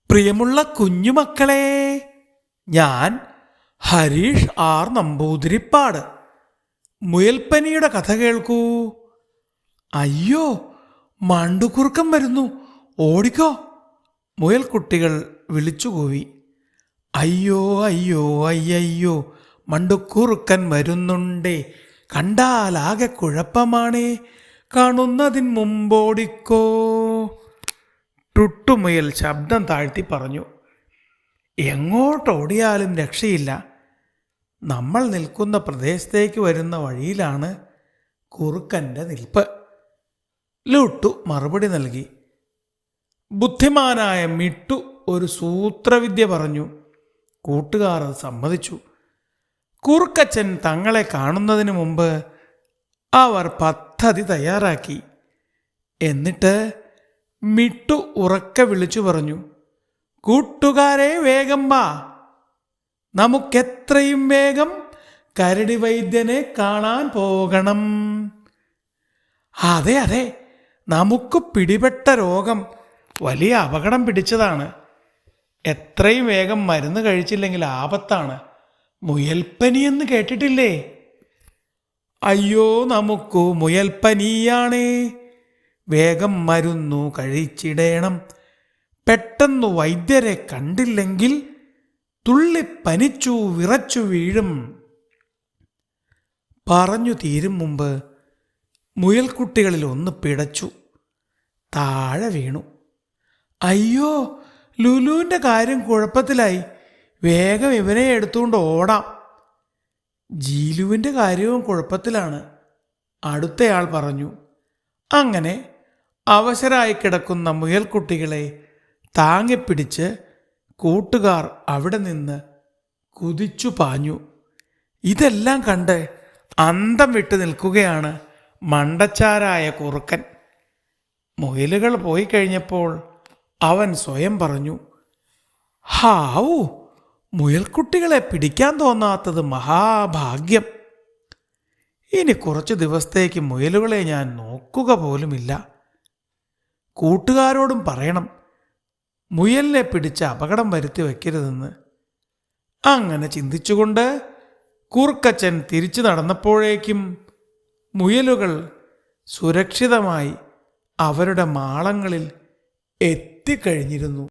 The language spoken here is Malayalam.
പ്രിയമുള്ള കുഞ്ഞുമക്കളെ, ഞാൻ ഹരീഷ് ആർ നമ്പൂതിരിപ്പാട്. മുയൽപ്പനിയുടെ കഥ കേൾക്കൂ. അയ്യോ, മണ്ടുകുറുക്കൻ വരുന്നു, ഓടിക്കോ! മുയൽക്കുട്ടികൾ വിളിച്ചുകൂവി. അയ്യോ അയ്യോ അയ്യോ, മണ്ടുക്കുറുക്കൻ വരുന്നുണ്ടേ, കണ്ടാലാകെ കുഴപ്പമാണേ, കാണുന്നതിന് മുമ്പോടിക്കോ. ടുട്ടുമുയൽ ശബ്ദം താഴ്ത്തി പറഞ്ഞു. എങ്ങോട്ടോടിയാലും രക്ഷയില്ല. നമ്മൾ നിൽക്കുന്ന പ്രദേശത്തേക്ക് വരുന്ന വഴിയിലാണ് കുറുക്കൻ്റെ നിൽപ്പ്. ലുട്ടു മറുപടി നൽകി. ബുദ്ധിമാനായ മിട്ടു ഒരു സൂത്രവിദ്യ പറഞ്ഞു. കൂട്ടുകാർ അത് സമ്മതിച്ചു. കുറുക്കച്ചൻ തങ്ങളെ കാണുന്നതിന് മുമ്പ് അവർ പദ്ധതി തയ്യാറാക്കി. എന്നിട്ട് മിട്ടു ഉറക്കെ വിളിച്ചു പറഞ്ഞു, കൂട്ടുകാരെ വേഗം വാ, നമുക്കെത്രയും വേഗം കരടി വൈദ്യനെ കാണാൻ പോകണം. അതെ അതെ, നമുക്ക് പിടിപെട്ട രോഗം വലിയ അപകടം പിടിച്ചതാണ്. എത്രയും വേഗം മരുന്ന് കഴിച്ചില്ലെങ്കിൽ ആപത്താണ്. മുയൽപ്പനിയെന്ന് കേട്ടിട്ടില്ലേ? അയ്യോ, നമുക്ക് മുയൽപ്പനിയാണേ, വേഗം മരുന്നു കഴിച്ചിടേണം. പെട്ടെന്ന് വൈദ്യരെ കണ്ടില്ലെങ്കിൽ തുള്ളിപ്പനിച്ചു വിറച്ചു വീഴും. പറഞ്ഞു തീരും മുമ്പ് മുയൽക്കുട്ടികളിൽ ഒന്ന് പിടച്ചു, താഴെ വീണു. അയ്യോ, ലുലുവിൻ്റെ കാര്യം കുഴപ്പത്തിലായി, വേഗം ഇവനെ എടുത്തുകൊണ്ട് ഓടാം. ജീലുവിൻ്റെ കാര്യവും കുഴപ്പത്തിലാണ്, അടുത്തയാൾ പറഞ്ഞു. അങ്ങനെ അവശരായി കിടക്കുന്ന മുയൽക്കുട്ടികളെ താങ്ങിപ്പിടിച്ച് കൂട്ടുകാർ അവിടെ നിന്ന് കുതിച്ചു പാഞ്ഞു. ഇതെല്ലാം കണ്ട് അന്തം വിട്ട് നിൽക്കുകയാണ് മണ്ടച്ചാരായ കുറുക്കൻ. മുയലുകൾ പോയി കഴിഞ്ഞപ്പോൾ അവൻ സ്വയം പറഞ്ഞു, ഹാവൂ, മുയൽക്കുട്ടികളെ പിടിക്കാൻ തോന്നാത്തത് മഹാഭാഗ്യം. ഇനി കുറച്ച് ദിവസത്തേക്ക് മുയലുകളെ ഞാൻ നോക്കുക പോലുമില്ല. കൂട്ടുകാരോടും പറയണം, മുയലിനെ പിടിച്ച് അപകടം വരുത്തി വയ്ക്കരുതെന്ന്. അങ്ങനെ ചിന്തിച്ചുകൊണ്ട് കുറുക്കച്ചൻ തിരിച്ചു നടന്നപ്പോഴേക്കും മുയലുകൾ സുരക്ഷിതമായി അവരുടെ മാളങ്ങളിൽ എത്തിക്കഴിഞ്ഞിരുന്നു.